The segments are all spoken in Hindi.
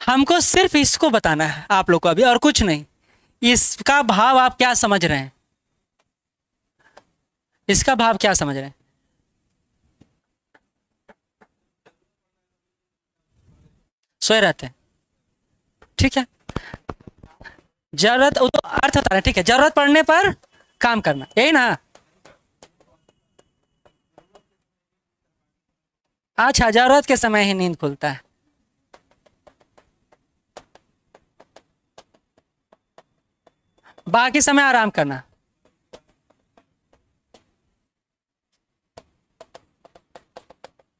हमको सिर्फ इसको बताना है आप लोग को अभी, और कुछ नहीं। इसका भाव आप क्या समझ रहे हैं? इसका भाव क्या समझ रहे हैं? सोए रहते हैं, ठीक है। जरूरत, वो तो अर्थ होता है, ठीक है। जरूरत पड़ने पर काम करना, यही ना? अच्छा, जरूरत के समय ही नींद खुलता है। बाकी समय आराम करना।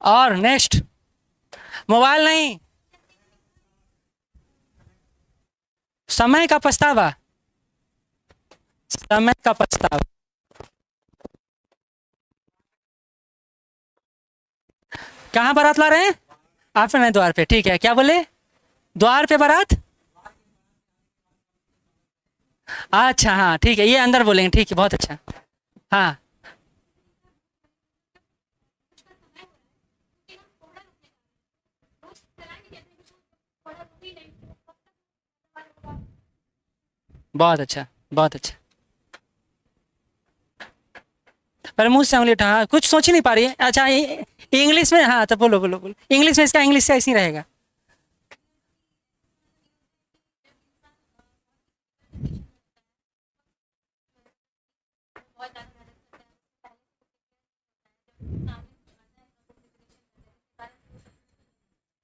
और नेक्स्ट, मोबाइल नहीं, समय का पछतावा। समय का पछतावा। कहाँ बारात ला रहे हैं आप? नहीं, द्वार पे, ठीक है। क्या बोले? द्वार पे बारात। अच्छा, हाँ ठीक है, ये अंदर बोलेंगे, ठीक है, बहुत अच्छा। हाँ, बहुत अच्छा, बहुत अच्छा। पर मुंह से उंगली उठा, हाँ, कुछ सोच ही नहीं पा रही है। अच्छा, इंग्लिश में, हाँ तो बोलो बोलो बोलो, इंग्लिश में इसका, इंग्लिश से ऐसे ही रहेगा।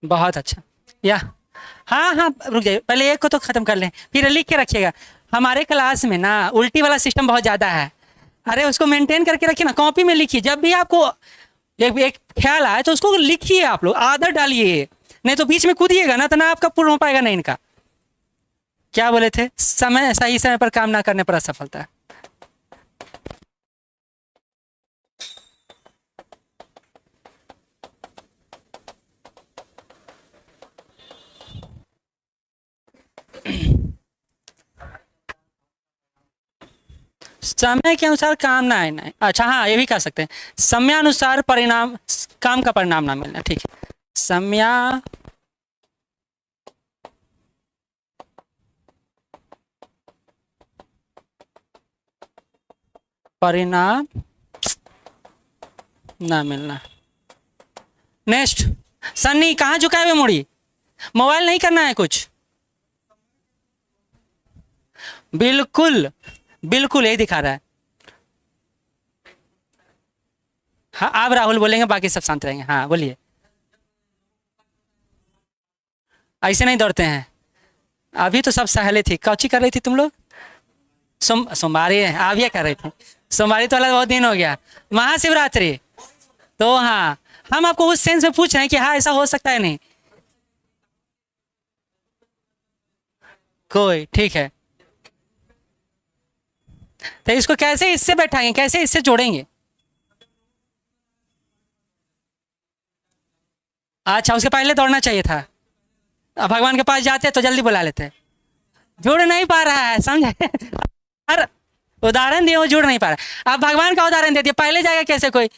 बहुत अच्छा। या, हाँ हाँ, रुक जाइए, पहले एक को तो खत्म कर लें, फिर लिख के रखिएगा। हमारे क्लास में ना उल्टी वाला सिस्टम बहुत ज्यादा है। अरे उसको मेंटेन करके रखिए ना, कॉपी में लिखिए। जब भी आपको एक ख्याल आए तो उसको लिखिए, आप लोग आदत डालिए। नहीं तो बीच में कूदिएगा ना, तो ना आपका पूर्ण हो पाएगा ना इनका। क्या बोले थे? समय, सही समय पर काम ना करने पर असफलता है। समय के अनुसार काम ना आना है। अच्छा, हाँ ये भी कह सकते हैं, समयानुसार परिणाम, काम का परिणाम ना मिलना, ठीक है। समय परिणाम ना मिलना। नेक्स्ट, सन्नी कहाँ झुकाए हुए मुड़ी? मोबाइल नहीं करना है कुछ। बिल्कुल, बिल्कुल यही दिखा रहा है। हाँ, आप राहुल बोलेंगे, बाकी सब शांत रहेंगे। हाँ बोलिए। ऐसे नहीं दौड़ते हैं। अभी तो सब सहेले थी, कौची कर रही थी तुम लोग? सोमवारी है, आप ये कर रहे थे। सोमवारी तो अलग, बहुत दिन हो गया। महाशिवरात्रि। तो हाँ, हम आपको उस सेंस में पूछ रहे हैं कि हाँ ऐसा हो सकता है, नहीं? कोई, ठीक है। तो इसको कैसे इससे बैठाएंगे, कैसे इससे जोड़ेंगे? अच्छा, उसके पहले दौड़ना चाहिए था। अब भगवान के पास जाते तो जल्दी बुला लेते। जुड़ नहीं पा रहा है, समझे? हर उदाहरण दिए, वो जुड़ नहीं पा रहा। अब भगवान का उदाहरण दे दिया, पहले जाएगा कैसे कोई?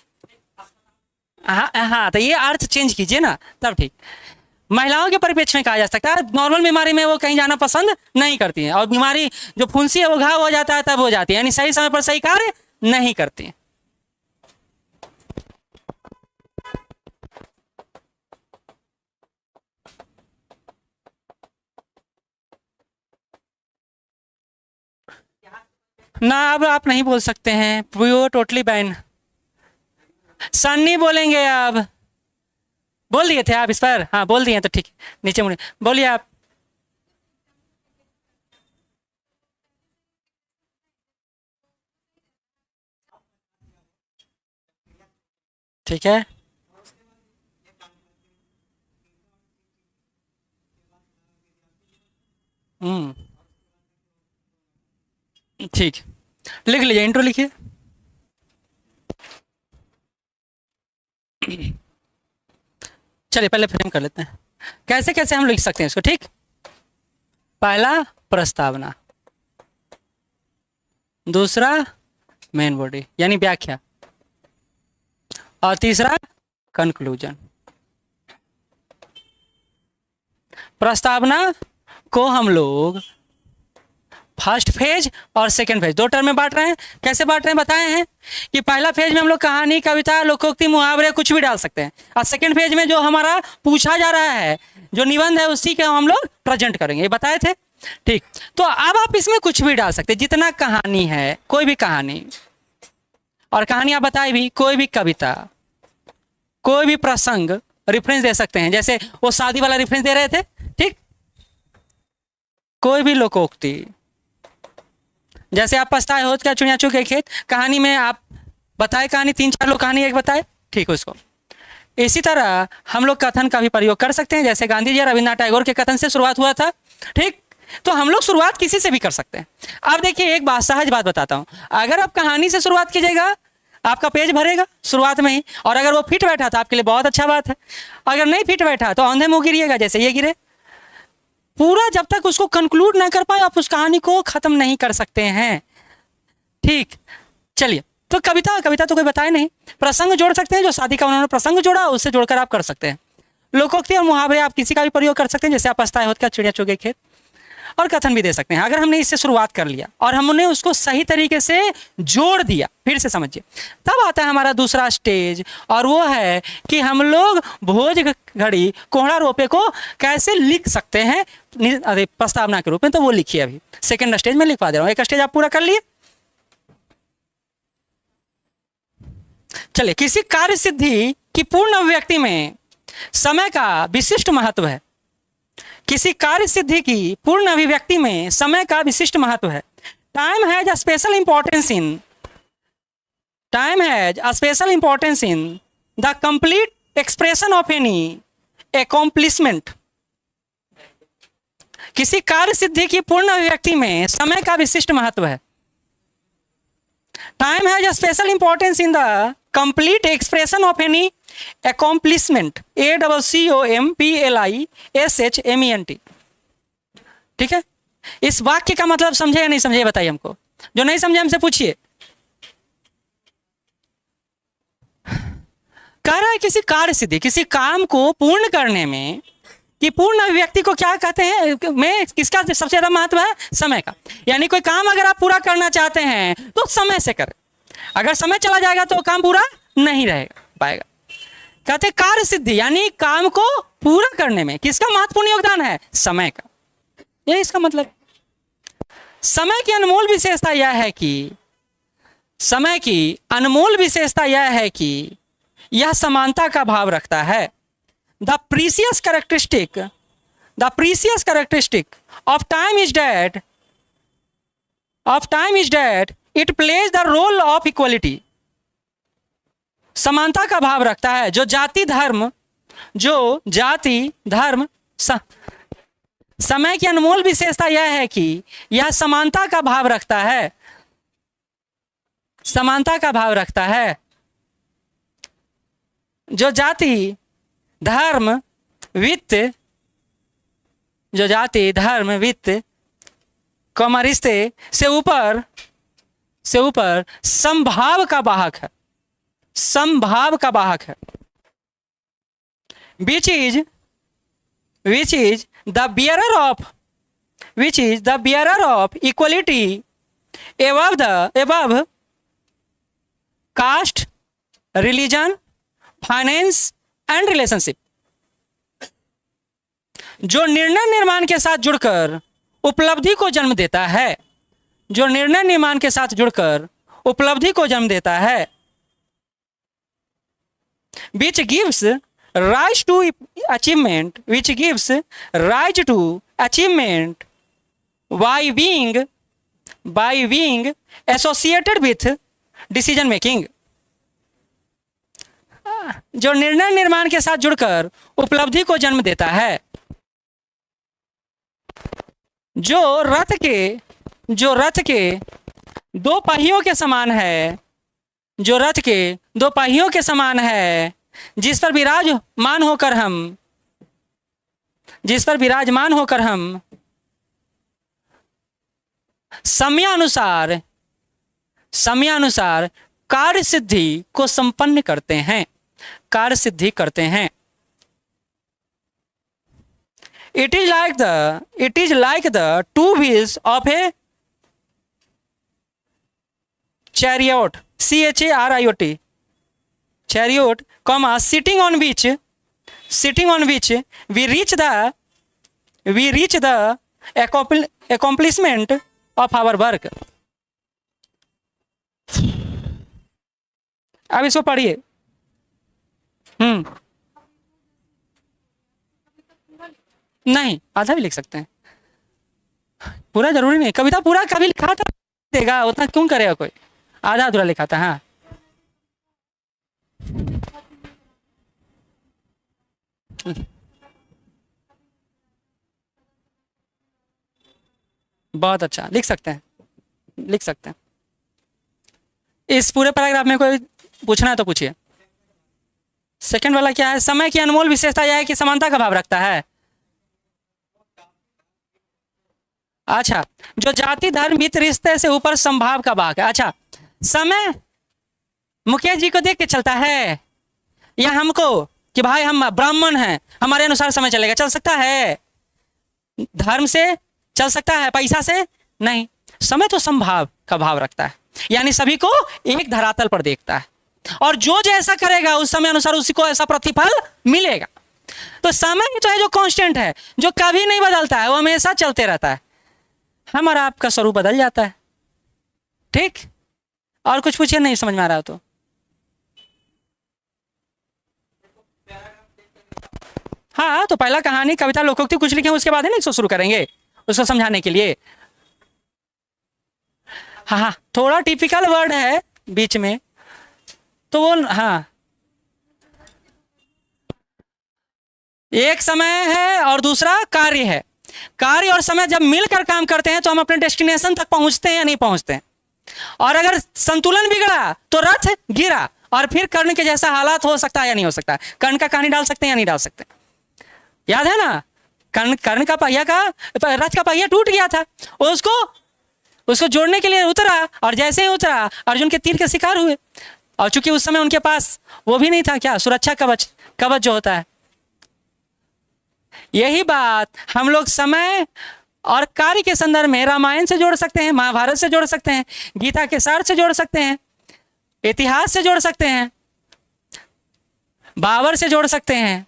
हाँ हाँ, तो ये अर्थ चेंज कीजिए ना, तब ठीक। महिलाओं के परिप्रेक्ष्य में कहा जा सकता है, नॉर्मल बीमारी में वो कहीं जाना पसंद नहीं करती हैं, और बीमारी जो फुंसी है वो घाव हो जाता है तब हो जाती है, यानी सही समय पर सही कार्य नहीं करती हैं। ना, अब आप नहीं बोल सकते हैं, वो टोटली बैन। सन्नी बोलेंगे अब। बोल दिए थे आप इस पर? हाँ बोल दिए तो ठीक है, नीचे मुड़े, बोलिए आप। ठीक है। हम्म, ठीक। लिख लीजिए, इंट्रो लिखिए। चलिए पहले फ्रेम कर लेते हैं, कैसे कैसे हम लिख सकते हैं इसको, ठीक। पहला, प्रस्तावना। दूसरा, मेन बॉडी यानी व्याख्या। और तीसरा, कंक्लूजन। प्रस्तावना को हम लोग फर्स्ट फेज और सेकंड फेज दो टर्म में बांट रहे हैं। कैसे बांट रहे हैं बताए हैं कि पहला फेज में हम लोग कहानी, कविता, लोकोक्ति, मुहावरे कुछ भी डाल सकते हैं, और सेकंड फेज में जो हमारा पूछा जा रहा है, जो निबंध है, उसी के हम लोग प्रेजेंट करेंगे, ये बताए थे। ठीक, तो अब आप इसमें कुछ भी डाल सकते हैं, जितना कहानी है, कोई भी कहानी, और कहानी आप बताए भी, कोई भी कविता, कोई भी प्रसंग रेफरेंस दे सकते हैं, जैसे वो शादी वाला रेफरेंस दे रहे थे। ठीक, कोई भी लोकोक्ति, जैसे आप पछताए होत क्या चुनिया चुके खेत, कहानी में आप बताए कहानी, 3-4 लोग कहानी एक बताए, ठीक उसको। इसी तरह हम लोग कथन का भी प्रयोग कर सकते हैं, जैसे गांधी जी और रविन्द्रनाथ टैगोर के कथन से शुरुआत हुआ था। ठीक, तो हम लोग शुरुआत किसी से भी कर सकते हैं। अब देखिए एक बात, सहज बात बताता हूँ, अगर आप कहानी से शुरुआत कीजिएगा आपका पेज भरेगा शुरुआत में ही, और अगर वो फिट बैठा तो आपके लिए बहुत अच्छा बात है, अगर नहीं फिट बैठा तो अंधे मुंह गिरिएगा, जैसे ये गिरे। पूरा जब तक उसको कंक्लूड ना कर पाए आप उस कहानी को खत्म नहीं कर सकते हैं। ठीक, चलिए, तो कविता तो कोई बताए नहीं, प्रसंग जोड़ सकते हैं, जो शादी का उन्होंने प्रसंग जोड़ा उससे जोड़कर आप कर सकते हैं। लोकोक्ति और मुहावरे आप किसी का भी प्रयोग कर सकते हैं, जैसे आप पछताए होत क्या चिड़िया चुगे खेत, और कथन भी दे सकते हैं। अगर हमने इससे शुरुआत कर लिया और हमने उसको सही तरीके से जोड़ दिया, फिर से समझिए, तब आता है हमारा दूसरा स्टेज, और वो है कि हम लोग भोज घड़ी कोहड़ा रोपे को कैसे लिख सकते हैं अरे प्रस्तावना के रूप में। तो वो लिखिए, अभी सेकंड स्टेज में लिखवा दे रहा हूँ, एक स्टेज आप पूरा कर लिए। चलिए, किसी कार्य सिद्धि की पूर्ण अभिव्यक्ति में समय का विशिष्ट महत्व है। किसी कार्य सिद्धि की पूर्ण अभिव्यक्ति में समय का विशिष्ट महत्व है। Time has a special importance in the complete expression of any accomplishment. किसी कार्य सिद्धि की पूर्ण अभिव्यक्ति में समय का विशिष्ट महत्व है। Time has a special importance in the complete expression of any accomplishment, ACCOMPLISHMENT। ठीक है, इस वाक्य का मतलब समझे या नहीं समझे बताइए हमको, जो नहीं समझे हमसे पूछिए। कह रहा है किसी कार्य सिद्धि, किसी काम को पूर्ण करने में, कि पूर्ण अभिव्यक्ति को क्या कहते हैं, में किसका सबसे ज्यादा महत्व है, समय का। यानी कोई काम अगर आप पूरा करना चाहते हैं तो समय से करें, अगर समय चला जाएगा तो काम पूरा नहीं रहेगा पाएगा। कहते कार्य सिद्धि यानी काम को पूरा करने में किसका महत्वपूर्ण योगदान है, समय का। ये इसका मतलब। समय की अनमोल विशेषता यह है कि, समय की अनमोल विशेषता यह है कि यह समानता का भाव रखता है। The precious characteristic of time is that it plays the role of equality. समानता का भाव रखता है, जो जाति धर्म समय की अनमोल विशेषता यह है कि यह समानता का भाव रखता है, समानता का भाव रखता है। जो जाति धर्म वित्त, जो जाति धर्म वित्त रिश्ते से ऊपर संभाव का वाहक है, संभाव का वाहक है। which is the bearer of equality above caste, religion, finance and relationship। जो निर्णय निर्माण के साथ जुड़कर उपलब्धि को जन्म देता है, जो निर्णय निर्माण के साथ जुड़कर उपलब्धि को जन्म देता है। which gives rise to achievement by being associated with decision making। जो निर्णय निर्माण के साथ जुड़कर उपलब्धि को जन्म देता है। जो रथ के दो पहियों के समान है, जो रथ के दो पहियों के समान है, जिस पर विराजमान होकर हम समयानुसार कार्य सिद्धि को संपन्न करते हैं, it is like the two wheels of a chariot, chariot, chariot, comma, sitting on which we reach the accomplishment of our work. अब इसको पढ़िए। नहीं, आधा भी लिख सकते हैं, पूरा जरूरी नहीं। कविता पूरा कभी लिखा था देगा, उतना क्यों करेगा कोई, आधा अधूरा लिखा था। हाँ, बहुत अच्छा, लिख सकते हैं, लिख सकते हैं। इस पूरे पैराग्राफ में कोई पूछना है तो पूछिए। सेकंड वाला क्या है? समय की अनमोल विशेषता यह है कि समानता का भाव रखता है। अच्छा, जो जाति धर्म हित रिश्ते से ऊपर संभाव का भाग है। अच्छा, समय मुकेश जी को देख के चलता है या हमको कि भाई हम ब्राह्मण हैं, हमारे अनुसार समय चलेगा? चल सकता है? धर्म से चल सकता है, पैसा से नहीं। समय तो संभाव का भाव रखता है, यानी सभी को एक धरातल पर देखता है, और जो जैसा करेगा उस समय अनुसार उसी को ऐसा प्रतिफल मिलेगा। तो समय जो है, जो कांस्टेंट है, जो कभी नहीं बदलता है, वो हमेशा चलते रहता है। हम और आपका स्वरूप बदल जाता है। ठीक, और कुछ पूछिए, नहीं समझ में आ रहा हो तो। हाँ, तो पहला कहानी, कविता, लोकोक्ति कुछ लिखे, उसके बाद है ना इसको शुरू करेंगे, उसको समझाने के लिए। हाँ हाँ, थोड़ा टिपिकल वर्ड है बीच में, तो वो हाँ, एक समय है और दूसरा कार्य है। कार्य और समय जब मिलकर काम करते हैं तो हम अपने डेस्टिनेशन तक पहुंचते हैं या नहीं पहुंचते हैं। और अगर संतुलन बिगड़ा तो रथ गिरा, और फिर कर्ण के जैसा हालात हो सकता है या नहीं हो सकता। कर्ण का कहानी डाल सकते हैं या नहीं डाल सकते? याद है ना, कर्ण का पहिया का, रथ का पहिया टूट गया था, उसको जोड़ने के लिए उतरा, और जैसे ही उतरा अर्जुन के तीर के शिकार हुए। और चूंकि उस समय उनके पास वो भी नहीं था, क्या, सुरक्षा कवच जो होता है। यही बात हम लोग समय और कार्य के संदर्भ में रामायण से जोड़ सकते हैं, महाभारत से जोड़ सकते हैं, गीता के सार से जोड़ सकते हैं, इतिहास से जोड़ सकते हैं, बाबर से जोड़ सकते हैं।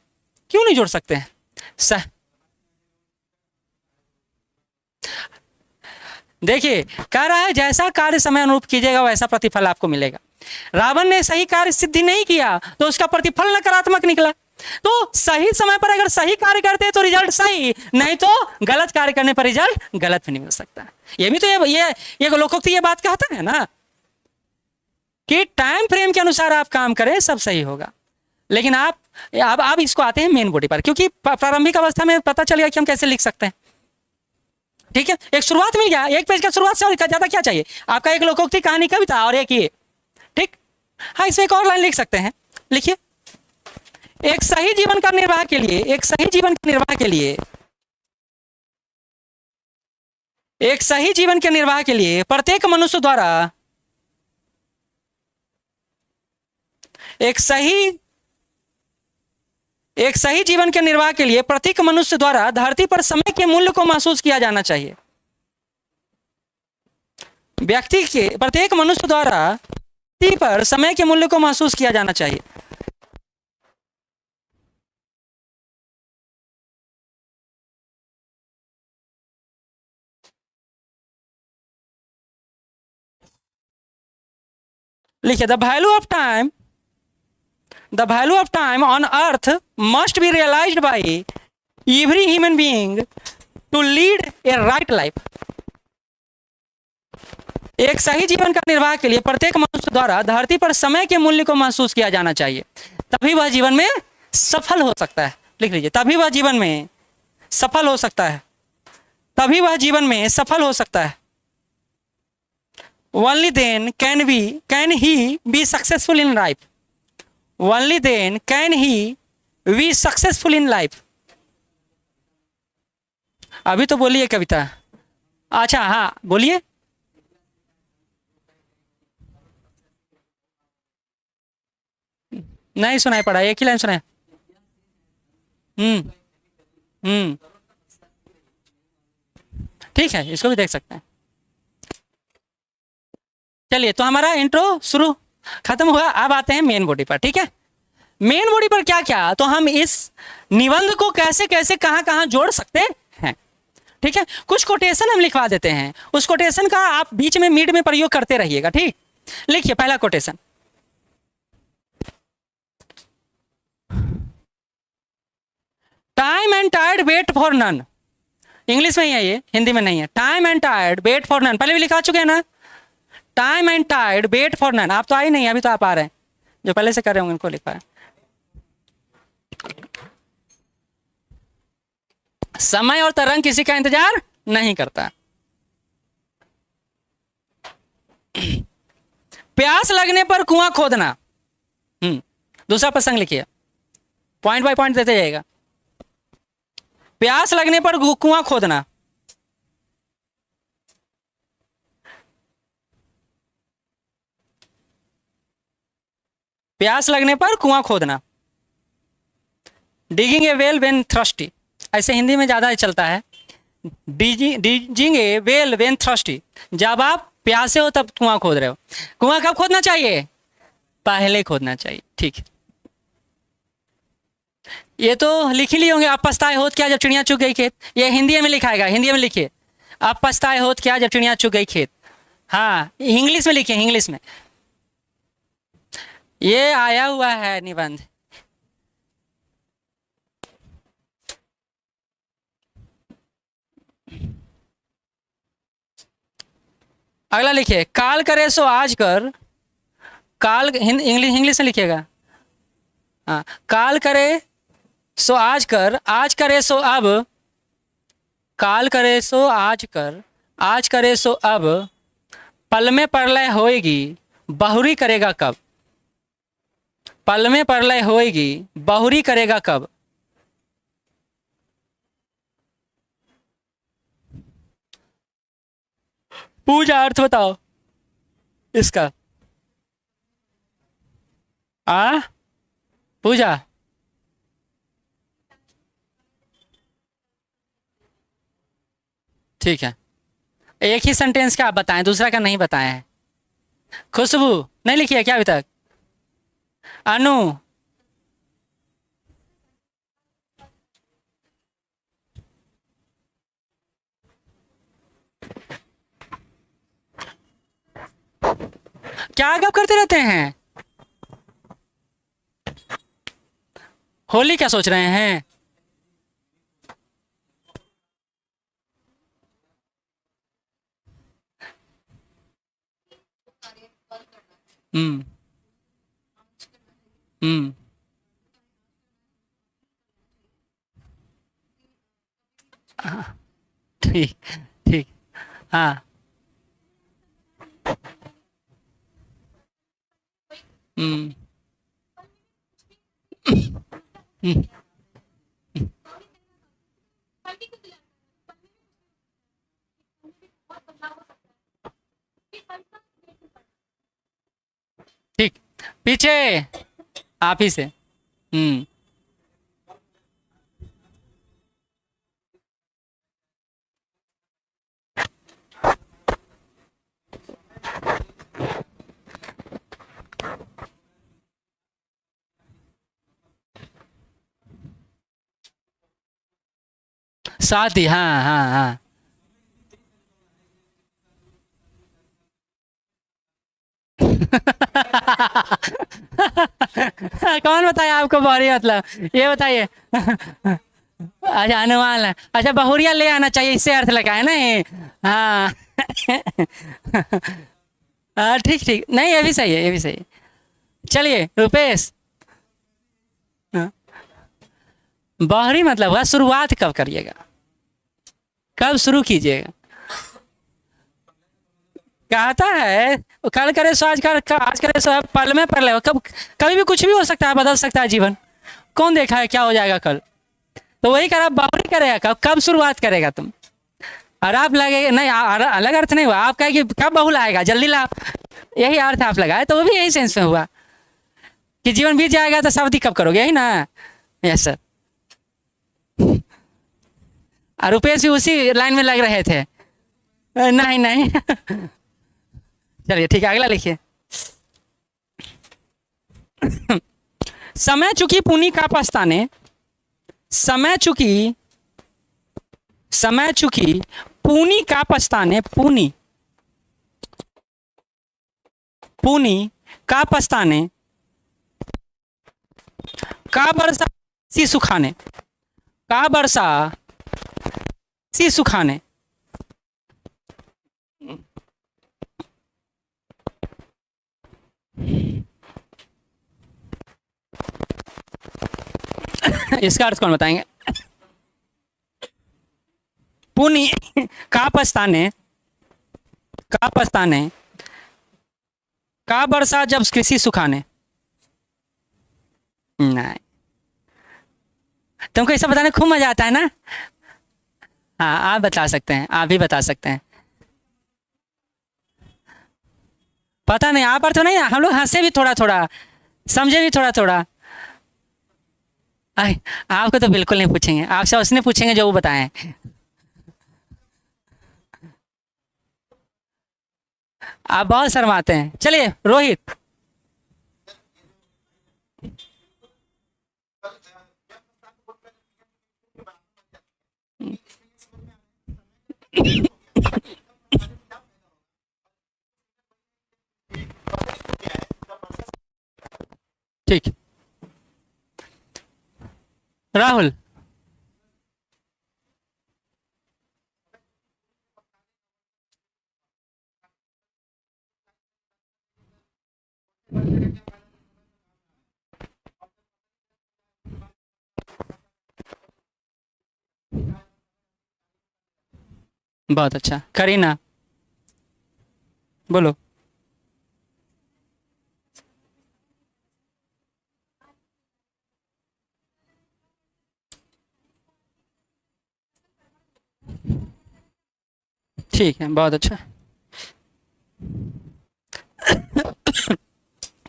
क्यों नहीं जोड़ सकते हैं? देखिए, कह रहा है जैसा कार्य समय अनुरूप कीजिएगा वैसा प्रतिफल आपको मिलेगा। रावण ने सही कार्य सिद्धि नहीं किया तो उसका प्रतिफल नकारात्मक निकला। तो सही समय पर अगर सही कार्य करते हैं तो रिजल्ट सही, नहीं तो गलत कार्य करने पर रिजल्ट गलत भी नहीं मिल सकता। ये भी तो ये लोकोक्ति ये बात कहता है ना कि टाइम फ्रेम के अनुसार आप काम करें, सब सही होगा। लेकिन आप इसको आते हैं मेन बॉडी पर, क्योंकि प्रारंभिक अवस्था में पता चल गया कि हम कैसे लिख सकते हैं। ठीक है, एक शुरुआत मिल गया, एक पेज का शुरुआत से, और ज्यादा क्या चाहिए आपका? एक लोकोक्ति, कहानी, कविता और एक ये। ठीक, हाँ, इसमें एक और लाइन लिख सकते हैं, लिखिए। एक सही जीवन का निर्वाह के लिए, एक सही जीवन के निर्वाह के लिए, एक सही जीवन के निर्वाह के लिए प्रत्येक मनुष्य द्वारा एक सही जीवन के निर्वाह के लिए प्रत्येक मनुष्य द्वारा धरती पर समय के मूल्य को महसूस किया जाना चाहिए। व्यक्ति के प्रत्येक मनुष्य द्वारा धरती पर समय के मूल्य को महसूस किया जाना चाहिए। लिखिए, the value of time on earth must be realized by every human being to lead a right life. एक सही जीवन का निर्वाह के लिए प्रत्येक मनुष्य द्वारा धरती पर समय के मूल्य को महसूस किया जाना चाहिए, तभी वह जीवन में सफल हो सकता है। लिख लीजिए, तभी वह जीवन में सफल हो सकता है, तभी वह जीवन में सफल हो सकता है। Only then can he be successful in life. Only then can he be successful in life. अभी तो बोलिए कविता। अच्छा, हाँ बोलिए। नहीं सुनाई पड़ा, एक ही लाइन सुनाया। ठीक है, इसको भी देख सकते हैं। चलिए, तो हमारा इंट्रो शुरू खत्म हुआ, अब आते हैं मेन बॉडी पर। ठीक है, मेन बॉडी पर क्या क्या, तो हम इस निबंध को कैसे कैसे कहां कहां जोड़ सकते हैं। ठीक है, कुछ कोटेशन हम लिखवा देते हैं, उस कोटेशन का आप बीच में मिड में प्रयोग करते रहिएगा। ठीक, लिखिए पहला कोटेशन। टाइम एंड टायर्ड वेट फॉर नन, इंग्लिश में ही है ये, हिंदी में नहीं है। टाइम एंड टायर्ड वेट फॉर नन, पहले भी लिखा चुके हैं ना। टाइम एंड टायर्ड वेट फॉर नन, आप तो आई नहीं, अभी तो आप आ रहे हैं, जो पहले से कर रहे होंगे उनको लिखा है। समय और तरंग किसी का इंतजार नहीं करता। प्यास लगने पर कुआं खोदना, दूसरा प्रसंग लिखिए, पॉइंट बाय पॉइंट देते जाएगा। प्यास लगने पर कुआं खोदना, प्यास लगने पर कुआं खोदना। Digging A well when thirsty, ऐसे हिंदी में ज़्यादा चलता है। डिजिंग ए वेल व्हेन थ्रस्टी, जब आप प्यासे हो तब कुआं खोद रहे हो। कुआं कब खोदना चाहिए? पहले खोदना चाहिए। ठीक है, ये तो लिख ही लिए होंगे। आप पछताए होत क्या जब चिड़िया चुग गई खेत, ये हिंदी में लिखाएगा, हिंदी में लिखिए। आप पछताए होत क्या जब चिड़िया चुग गई खेत, हाँ इंग्लिश में लिखिए, इंग्लिश में। ये आया हुआ है निबंध। अगला लिखिए, काल करे सो आज कर, काल इंग्लिश में लिखिएगा। हाँ, काल करे सो आज करे सो अब, काल करे सो आज करे सो अब, पल में प्रलय होएगी बहुरी करेगा कब, पल में प्रलय होएगी बहुरी करेगा कब। पूजा अर्थ बताओ इसका। पूजा, ठीक है, एक ही सेंटेंस का आप बताएं, दूसरा का नहीं बताएं हैं। खुशबू नहीं लिखी है क्या अभी तक? अनु, क्या गप करते रहते हैं? होली क्या सोच रहे हैं? हम्म हम्म ठीक ठीक, हाँ। हम्म हम्म, ठीक, पीछे आप ही से। साथ ही, हाँ हाँ हाँ। कौन बताया आपको बहुरी मतलब, ये बताइए। अच्छा, अनुमान है। अच्छा, बहुरिया ले आना चाहिए, इससे अर्थ लगा है ना ये। हाँ। हाँ ठीक ठीक, नहीं ये भी सही है, ये भी सही है। चलिए रुपेश, हाँ, बाहरी मतलब हुआ शुरुआत कब करिएगा, कब शुरू कीजिएगा। कहता है कल करे सो आज कर, आज करे सो पल में पल है, कब कभी भी कुछ भी हो सकता है, बदल सकता है जीवन। कौन देखा है क्या हो जाएगा कल, तो वही कर, बाहरी करेगा कब, कब शुरुआत करेगा तुम। और आप लगे नहीं, अलग अर्थ नहीं हुआ, आप कहे कि कब बहुल आएगा जल्दी ला, यही अर्थ आप लगाए, तो वो भी यही सेंस में हुआ कि जीवन बीत जाएगा तो शादी कब करोगे, यही ना। यस सर, रुपेश भी उसी लाइन में लग रहे थे। नहीं नहीं। चलिए ठीक है, अगला लिखिए। समय चुकी पुनी का पछताने, समय चुकी पुनी का पछताने, पुनी का पछताने, का बरसा सी सुखाने, का बरसा सी सुखाने। इसका अर्थ कौन बताएंगे? पुनी का पछताने, का बरसा जब कृषि सुखाने। नहीं, तुमको ऐसा बताने खूब मजा आता है ना। हाँ आप बता सकते हैं, आप भी बता सकते हैं। पता नहीं आप पर तो नहीं, हम लोग हंसे भी थोड़ा थोड़ा, समझे भी थोड़ा थोड़ा। आपको तो बिल्कुल नहीं पूछेंगे, आपसे उसने पूछेंगे जो वो बताएं। आप बहुत शर्माते हैं। चलिए रोहित। ठीक, राहुल। बहुत अच्छा। करीना बोलो। ठीक है, बहुत अच्छा।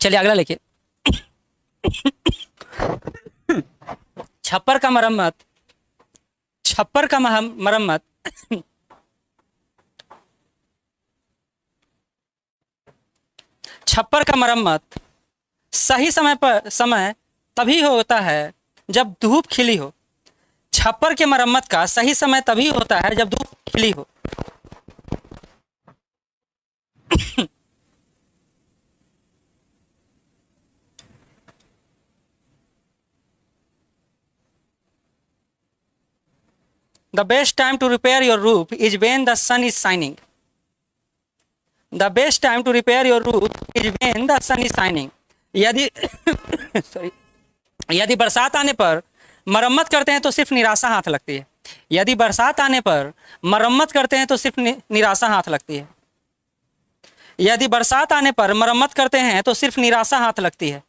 चलिए अगला लिखिए। छप्पर का मरम्मत, छप्पर का मरम्मत, छप्पर का मरम्मत सही समय तभी होता है जब धूप खिली हो। छप्पर के मरम्मत का सही समय तभी होता है जब धूप खिली हो। The best time to repair your roof is when the sun is shining. The best time to repair your roof is when the sun is shining. यदि सॉरी, यदि बरसात आने पर मरम्मत करते हैं तो सिर्फ निराशा हाथ लगती है। यदि बरसात आने पर मरम्मत करते हैं तो सिर्फ निराशा हाथ लगती है। यदि बरसात आने पर मरम्मत करते हैं तो सिर्फ निराशा हाथ लगती है।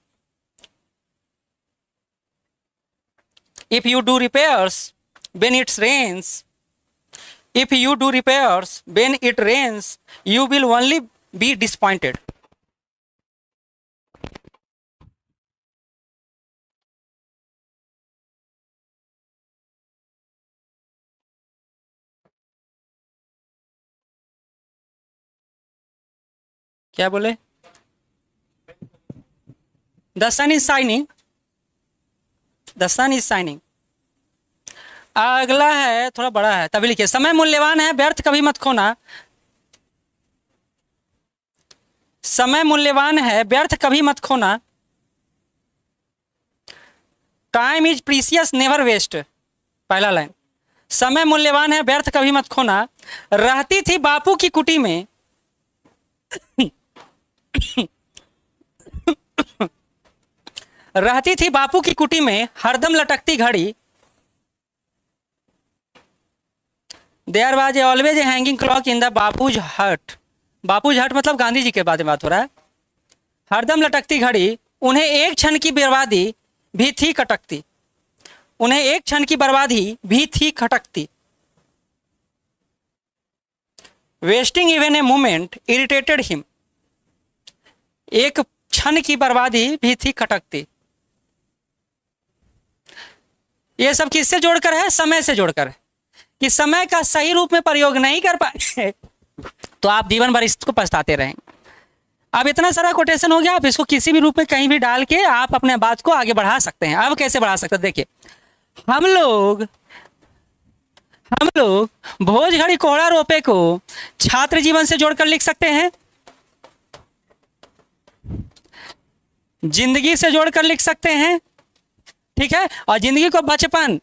If you do repairs when it rains, if you do repairs when it rains, you will only be disappointed. क्या बोले? The sun is shining. The sun is shining. अगला है थोड़ा बड़ा है, तभी लिखिए। समय मूल्यवान है, व्यर्थ कभी मत खोना। समय मूल्यवान है, व्यर्थ कभी मत खोना। Time is precious, never waste. पहला लाइन, समय मूल्यवान है, व्यर्थ कभी मत खोना। रहती थी बापू की कुटी में रहती थी बापू की कुटी में हरदम लटकती घड़ी। There was always a hanging clock in the Bapu's hut. Bapu's हट मतलब गांधी जी के बारे में बात हो रहा है। हरदम लटकती घड़ी, उन्हें एक क्षण की बर्बादी भी थी खटकती। उन्हें एक क्षण की बर्बादी भी थी खटकती। Wasting even a moment irritated him. एक क्षण की बर्बादी भी थी खटकती। ये सब किससे जोड़कर है? समय से जोड़कर है कि समय का सही रूप में प्रयोग नहीं कर पाए तो आप जीवन भर इसको पछताते रहेंगे। अब इतना सारा कोटेशन हो गया, आप इसको किसी भी रूप में कहीं भी डाल के आप अपने बात को आगे बढ़ा सकते हैं। अब कैसे बढ़ा सकते हैं, देखिए हम लोग भोज घड़ी कोहड़ा रोपे को छात्र जीवन से जोड़कर लिख सकते हैं, जिंदगी से जोड़कर लिख सकते हैं, ठीक है। और जिंदगी को बचपन,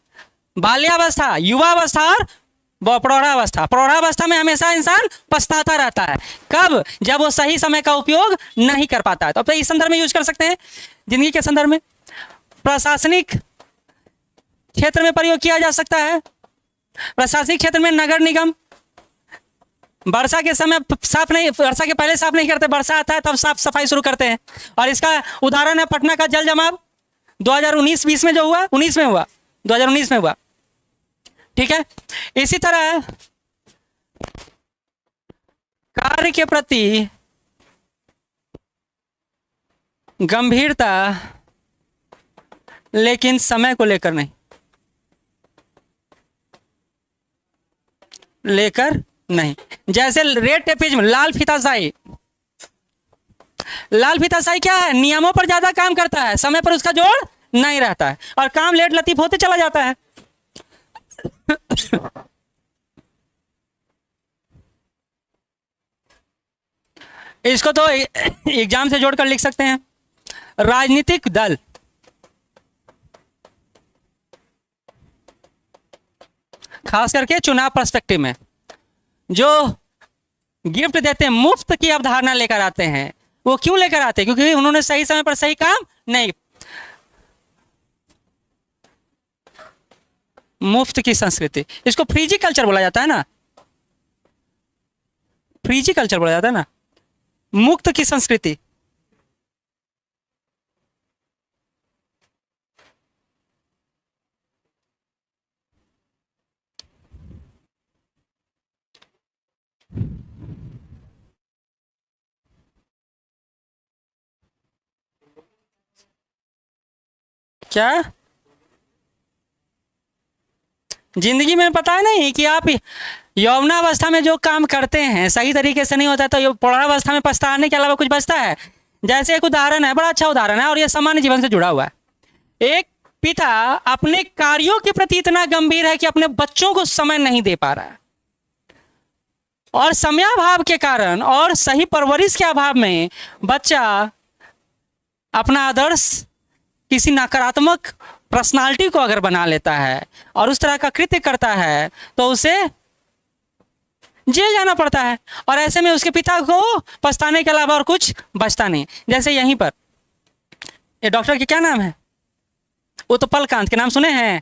बाल्यावस्था, युवावस्था और प्रौढ़ावस्था। प्रौढ़ावस्था में हमेशा इंसान पछताता रहता है, कब? जब वो सही समय का उपयोग नहीं कर पाता है। तो अब इस संदर्भ में यूज कर सकते हैं, जिंदगी के संदर्भ में। प्रशासनिक क्षेत्र में प्रयोग किया जा सकता है। प्रशासनिक क्षेत्र में नगर निगम वर्षा के समय साफ नहीं, वर्षा के पहले साफ नहीं करते, वर्षा आता है तब साफ सफाई शुरू करते हैं। और इसका उदाहरण है पटना का जल जमाव 2019-20 में जो हुआ, 2019 में हुआ, ठीक है। इसी तरह कार्य के प्रति गंभीरता लेकिन समय को लेकर नहीं, जैसे रेड टेपिज्म, लाल फीताशाही। लाल फीताशाही क्या है? नियमों पर ज्यादा काम करता है, समय पर उसका जोड़ नहीं रहता है और काम लेट लतीफ होते चला जाता है। इसको तो एग्जाम से जोड़कर लिख सकते हैं। राजनीतिक दल, खास करके चुनाव पर्सपेक्टिव में जो गिफ्ट देते हैं, मुफ्त की अवधारणा लेकर आते हैं। वो क्यों लेकर आते हैं? क्योंकि उन्होंने सही समय पर सही काम नहीं। मुफ्त की संस्कृति, इसको फ्रीजी कल्चर बोला जाता है ना, फ्रीजी कल्चर बोला जाता है ना, मुक्त की संस्कृति। क्या जिंदगी में पता है नहीं कि आप यौवनावस्था में जो काम करते हैं सही तरीके से नहीं होता तो प्रौढ़ावस्था में पछताने के अलावा कुछ बचता है? जैसे एक उदाहरण है, बड़ा अच्छा उदाहरण है और ये सामान्य जीवन से जुड़ा हुआ है। एक पिता अपने कार्यों के प्रति इतना गंभीर है कि अपने बच्चों को समय नहीं दे पा रहा है और समयाभाव के कारण और सही परवरिश के अभाव में बच्चा अपना आदर्श किसी नकारात्मक पर्सनालिटी को अगर बना लेता है और उस तरह का कृत्य करता है तो उसे जेल जाना पड़ता है और ऐसे में उसके पिता को पछताने के अलावा और कुछ बचता नहीं। जैसे यहीं पर ये डॉक्टर के क्या नाम है, उत्पल कांत के नाम सुने हैं?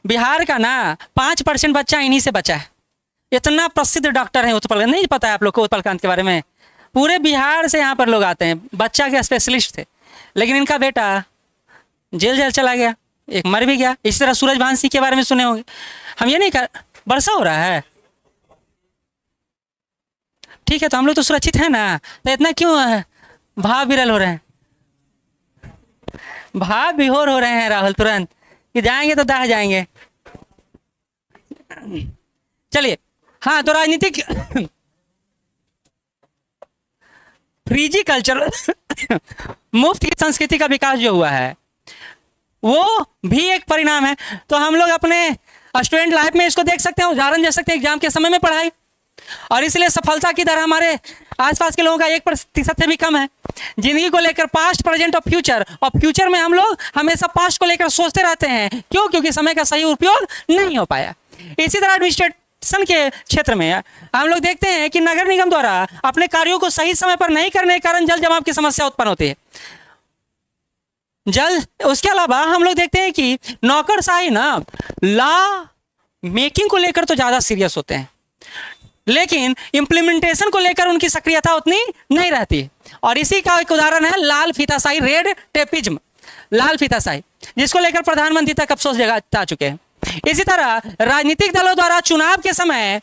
बिहार का ना 5% बच्चा इन्हीं से बचा है। इतना प्रसिद्ध डॉक्टर है उत्पल, नहीं पता है आप लोग को उत्पल कांत के बारे में? पूरे बिहार से यहाँ पर लोग आते हैं, बच्चा के स्पेशलिस्ट थे। लेकिन इनका बेटा जेल चला गया, एक मर भी गया। इसी तरह सूरजभान के बारे में सुने होंगे। हम ये नहीं कर, वर्षा हो रहा है, ठीक है, तो हम लोग तो सुरक्षित है ना, तो इतना क्यों भाव विरल हो रहे हैं, भाव विहोर हो रहे हैं राहुल तुरंत कि जाएंगे तो दाह जाएंगे। चलिए, हाँ, तो राजनीतिक फ्रीजी कल्चर मुफ्त की संस्कृति का विकास जो हुआ है वो भी एक परिणाम है। तो हम लोग अपने स्टूडेंट लाइफ में इसको देख सकते हैं, उदाहरण दे सकते हैं एग्जाम के समय में पढ़ाई, और इसलिए सफलता की दर हमारे आसपास के लोगों का 1% से भी कम है। जिंदगी को लेकर पास्ट, प्रेजेंट और फ्यूचर में हम लोग हमेशा पास्ट को लेकर सोचते रहते हैं। क्यों? क्योंकि समय का सही उपयोग नहीं हो पाया। इसी तरह एडमिनिस्ट्रेशन के क्षेत्र में हम लोग देखते हैं कि नगर निगम द्वारा अपने कार्यों को सही समय पर नहीं करने के कारण जल जमाव की समस्या उत्पन्न होती है। उसके अलावा हम लोग देखते हैं कि नौकरशाही ना लॉ मेकिंग को लेकर तो ज्यादा सीरियस होते हैं, लेकिन इंप्लीमेंटेशन को लेकर उनकी सक्रियता उतनी नहीं रहती। और इसी का एक उदाहरण है लाल फीताशाही, रेड टेपिज्म, लाल फीताशाही, जिसको लेकर प्रधानमंत्री तक अफसोस जता चुके हैं। इसी तरह राजनीतिक दलों द्वारा चुनाव के समय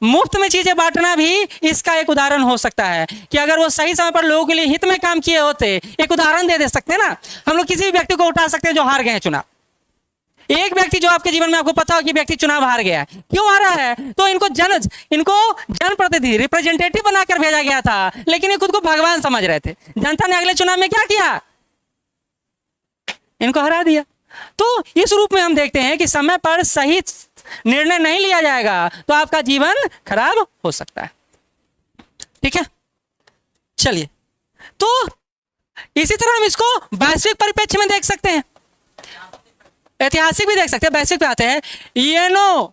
मुफ्त में चीजें बांटना भी इसका एक उदाहरण हो सकता है कि अगर वो सही समय पर लोगों के लिए हित में काम किए होते। एक उदाहरण दे सकते हैं ना, हम लोग किसी भी व्यक्ति को उठा सकते हैं जो हार गए हैं चुनाव, एक व्यक्ति जो आपके जीवन में आपको पता हो कि व्यक्ति चुनाव हार गया है, क्यों हारा है? तो इनको जनप्रतिनिधि रिप्रेजेंटेटिव बनाकर भेजा गया था, लेकिन ये खुद को भगवान समझ रहे थे। जनता ने अगले चुनाव में क्या किया? इनको हरा दिया। तो इस रूप में हम देखते हैं कि समय पर सही निर्णय नहीं लिया जाएगा तो आपका जीवन खराब हो सकता है। ठीक है, चलिए, तो इसी तरह हम इसको वैश्विक परिप्रेक्ष्य में देख सकते हैं, ऐतिहासिक भी देख सकते हैं। वैश्विक पे आते हैं यूएनओ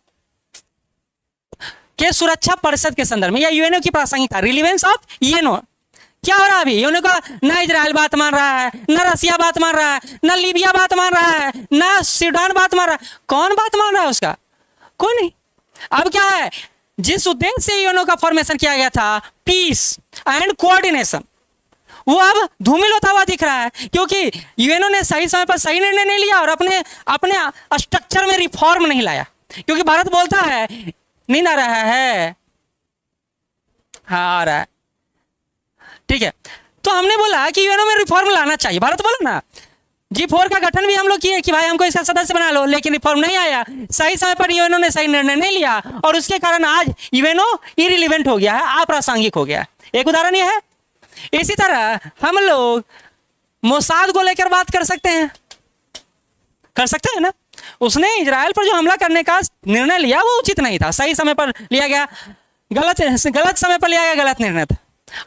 के सुरक्षा परिषद के संदर्भ में, या यूएनओ की प्रासंगिकता, रिलीवेंस ऑफ यूएनओ। क्या हो रहा है अभी? यूएनओ का ना इजराइल बात मान रहा है, ना रसिया बात मान रहा है, ना लीबिया बात मान रहा है, ना सूडान बात मान रहा है। कौन बात मान रहा है उसका? कोई नहीं। अब क्या है, जिस उद्देश्य से यूएनओ का फॉर्मेशन किया गया था, पीस एंड कोऑर्डिनेशन, वो अब धूमिल होता हुआ दिख रहा है, क्योंकि यूएनओ ने सही समय पर सही निर्णय नहीं लिया और अपने स्ट्रक्चर में रिफॉर्म नहीं लाया। क्योंकि भारत बोलता है नींद आ रहा है, हाँ आ रहा है, ठीक है। तो हमने बोला कि यूएनओ में रिफॉर्म लाना चाहिए। भारत बोला ना, G4 का गठन भी हम लोग किए कि भाई हमको इसका सदस्य बना लो, लेकिन रिफॉर्म नहीं आया। सही समय पर यूएनओ ने सही निर्णय नहीं लिया और उसके कारण आज यूएनओ इरिलीवेंट हो गया है, अप्रासंगिक हो गया है। एक उदाहरण यह है। इसी तरह हम लोग मोसाद को लेकर बात कर सकते हैं, कर सकते हैं ना। उसने इजराइल पर जो हमला करने का निर्णय लिया वो उचित नहीं था, सही समय पर लिया गया, गलत समय पर लिया गया, गलत निर्णय था।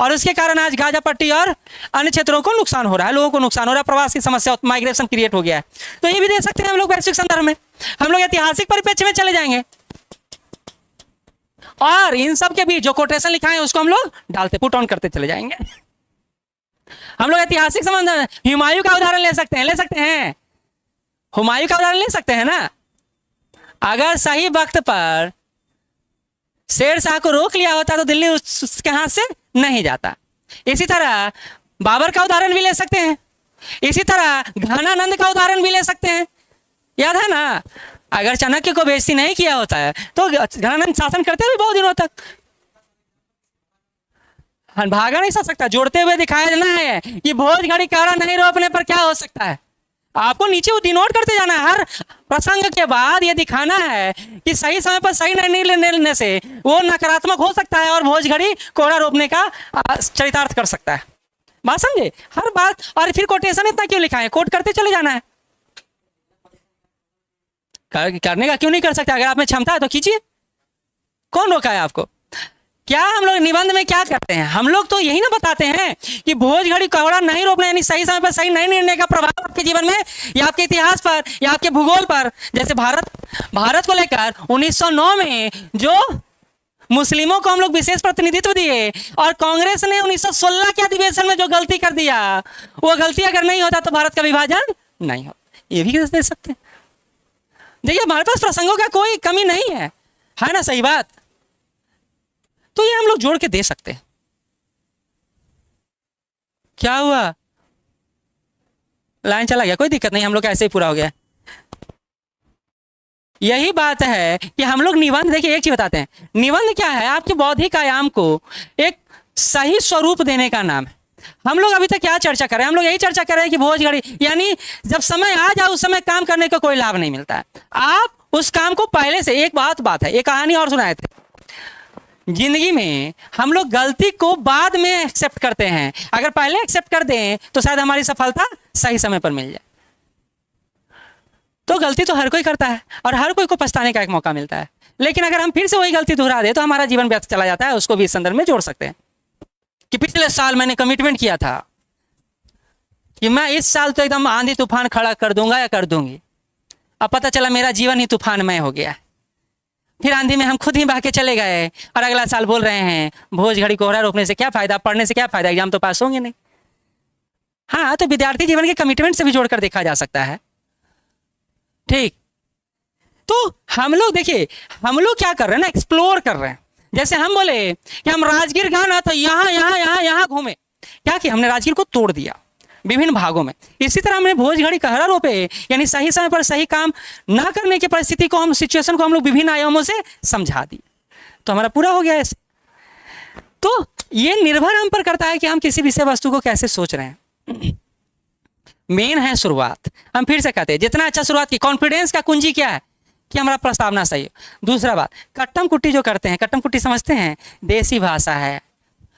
और उसके कारण आज गाजा पट्टी और अन्य क्षेत्रों को नुकसान हो रहा है, लोगों को नुकसान हो रहा है, प्रवास की समस्या, माइग्रेशन क्रिएट हो गया है। तो ये भी देख सकते हैं हम लोग वैश्विक संदर्भ में। हम लोग ऐतिहासिक परिप्रेक्ष्य में चले जाएंगे और इन सब के बीच जो कोटेशन लिखा है उसको हम लोग डालते, पुट ऑन करते चले जाएंगे। हम लोग ऐतिहासिक संबंध हुमायूं का उदाहरण ले सकते हैं, हुमायूं का उदाहरण ले सकते हैं ना। अगर सही वक्त पर शेर शाह को रोक लिया होता तो दिल्ली उसके हाथ से नहीं जाता। इसी तरह बाबर का उदाहरण भी ले सकते हैं, इसी तरह घनानंद का उदाहरण भी ले सकते हैं। याद है ना, अगर चाणक्य को बेइज्जती नहीं किया होता है तो घनानंद शासन करते हुए बहुत दिनों तक, भागा नहीं सकता। जोड़ते हुए दिखाया जाना है कि भोज घड़ी काड़ा नहीं रोकने पर क्या हो सकता है। आपको नीचे डिनोट करते जाना है। हर प्रसंग के बाद ये दिखाना है कि सही समय पर सही निर्णय लेने से वो नकारात्मक हो सकता है और भोज घड़ी कोड़ा रोकने का चरितार्थ कर सकता है। बात समझे? हर बात। और फिर कोटेशन इतना क्यों लिखा है? कोट करते चले जाना है। करने का क्यों नहीं कर सकते? अगर आप में क्षमता है तो कीजिए, कौन रोका है आपको? क्या हम लोग निबंध में क्या करते हैं? हम लोग तो यही ना बताते हैं कि भोज घड़ी कोड़ा नहीं रोकना, यानी सही समय पर सही नहीं निर्णय का प्रभाव आपके जीवन में या आपके इतिहास पर या आपके भूगोल पर। जैसे भारत को लेकर 1909 में जो मुस्लिमों को हम लोग विशेष प्रतिनिधित्व दिए और कांग्रेस ने 1916 के अधिवेशन में जो गलती कर दिया, वो गलती अगर नहीं होता तो भारत का विभाजन नहीं होता। ये भी दे सकते हैं। देखिए, हमारे पास प्रसंगों का कोई कमी नहीं है ना, सही बात। तो ये हम लोग जोड़ के दे सकते हैं। क्या हुआ? लाइन चला गया, कोई दिक्कत नहीं, हम लोग ऐसे ही पूरा हो गया। यही बात है कि हम लोग निबंध, देखिए एक चीज बताते हैं, निबंध क्या है? आपके बौद्धिक आयाम को एक सही स्वरूप देने का नाम है। हम लोग अभी तक क्या चर्चा कर रहे हैं? हम लोग यही चर्चा कर रहे हैं कि भोज घड़ी, यानी जब समय आ जाए उस समय काम करने का कोई लाभ नहीं मिलता है। आप उस काम को पहले से, एक बात है, एक कहानी और सुनाए थे। जिंदगी में हम लोग गलती को बाद में एक्सेप्ट करते हैं, अगर पहले एक्सेप्ट कर दें तो शायद हमारी सफलता सही समय पर मिल जाए। तो गलती तो हर कोई करता है और हर कोई को पछताने का एक मौका मिलता है, लेकिन अगर हम फिर से वही गलती दोहरा दें तो हमारा जीवन व्यर्थ चला जाता है। उसको भी इस संदर्भ में जोड़ सकते हैं कि पिछले साल मैंने कमिटमेंट किया था कि मैं इस साल तो एकदम आंधी तूफान खड़ा कर दूंगा या कर दूंगी। अब पता चला मेरा जीवन ही तूफानमय हो गया। फिर आंधी में हम खुद ही बह के चले गए और अगला साल बोल रहे हैं भोज घड़ी कोहरा रोकने से क्या फायदा, पढ़ने से क्या फायदा, एग्जाम तो पास होंगे नहीं। हाँ, तो विद्यार्थी जीवन के कमिटमेंट से भी जोड़कर देखा जा सकता है। ठीक, तो हम लोग देखिए, हम लोग क्या कर रहे हैं ना, एक्सप्लोर कर रहे हैं। जैसे हम बोले कि हम राजगीर गए ना तो यहाँ घूमे, क्या कि हमने राजगीर को तोड़ दिया विभिन्न भागों में। इसी तरह हमने भोज घड़ी कहरा रोपे, यानी सही समय पर सही काम ना करने की परिस्थिति को, हम सिचुएशन को हम लोग विभिन्न आयामों से समझा दिए, तो हमारा पूरा हो गया ऐसे। तो ये निर्भर हम पर करता है कि हम किसी विषय वस्तु को कैसे सोच रहे हैं। मेन है शुरुआत। हम फिर से कहते हैं जितना अच्छा शुरुआत की, कॉन्फिडेंस का कुंजी क्या है कि हमारा प्रस्तावना सही हो। दूसरा बात, कट्टम कुट्टी जो करते हैं, कट्टम कुट्टी समझते हैं, देसी भाषा है,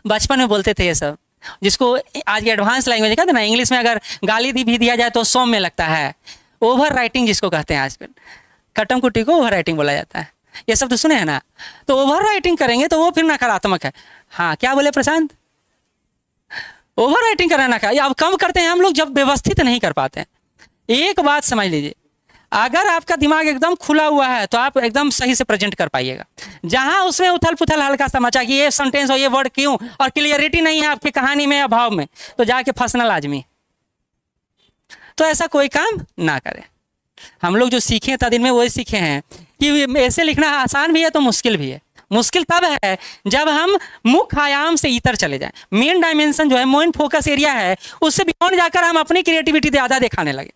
बचपन में बोलते थे ये सब, जिसको आज की एडवांस लैंग्वेज कहते हैं ना, इंग्लिश में अगर गाली भी दिया जाए तो सौम्य लगता है। ओवर राइटिंग जिसको कहते हैं आजकल, कट्टम कुट्टी को ओवर राइटिंग बोला जाता है। ये सब तो सुने हैं ना। तो ओवर राइटिंग करेंगे तो वो फिर नकारात्मक है। हाँ, क्या बोले प्रशांत? ओवर राइटिंग करना का अब कम करते हैं हम लोग जब व्यवस्थित नहीं कर पाते हैं। एक बात समझ लीजिए, अगर आपका दिमाग एकदम खुला हुआ है तो आप एकदम सही से प्रेजेंट कर पाइएगा। जहां उसमें उथल पुथल हल्का सा मचा कि ये सेंटेंस और ये वर्ड क्यों, और क्लियरिटी नहीं है आपकी कहानी में या भाव में, तो जाके फंसना लाजमी। तो ऐसा कोई काम ना करें। हम लोग जो सीखे तदिन में वही सीखे हैं कि ऐसे लिखना आसान भी है तो मुश्किल भी है। मुश्किल तब है जब हम मुख्य आयाम से इतर चले जाएं। मेन डायमेंशन जो है, मेन फोकस एरिया है, उससे बियॉन्ड जाकर हम अपनी क्रिएटिविटी ज़्यादा दिखाने लगे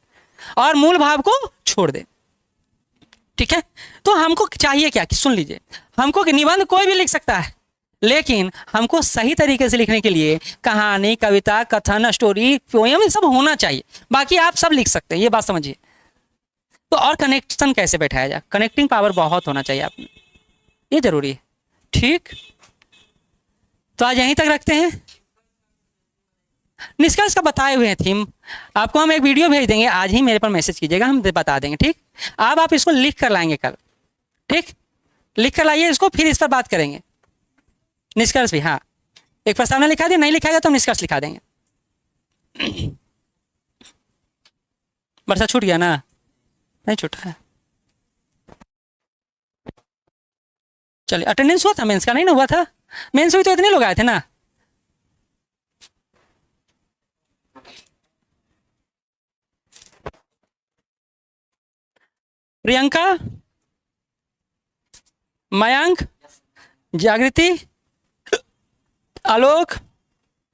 और मूल भाव को छोड़ दें। ठीक है, तो हमको चाहिए क्या कि सुन लीजिए, हमको निबंध कोई भी लिख सकता है, लेकिन हमको सही तरीके से लिखने के लिए कहानी, कविता, कथन, स्टोरी, पोएम, ये सब होना चाहिए। बाकी आप सब लिख सकते हैं, ये बात समझिए। तो और कनेक्शन कैसे बैठाया जाए, कनेक्टिंग पावर बहुत होना चाहिए आप में, ये जरूरी है। ठीक, तो आज यहीं तक रखते हैं। निष्कर्ष का बताए हुए हैं थीम, आपको हम एक वीडियो भेज देंगे, आज ही मेरे पर मैसेज कीजिएगा, हम बता देंगे। ठीक, अब आप इसको लिख कर लाएंगे कल। ठीक, लिख कर लाइए इसको, फिर इस पर बात करेंगे। निष्कर्ष भी, हाँ, एक प्रस्तावना लिखा दिया, नहीं लिखाएगा तो हम निष्कर्ष लिखा देंगे। वर्षा छूट गया ना? नहीं छूटा है। चलिए, अटेंडेंस हुआ था मेंस का? नहीं ना हुआ था। मेंस हुई तो इतने लोग आए थे ना। प्रियंका, मयंक, जागृति, आलोक,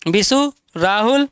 विशु, राहुल,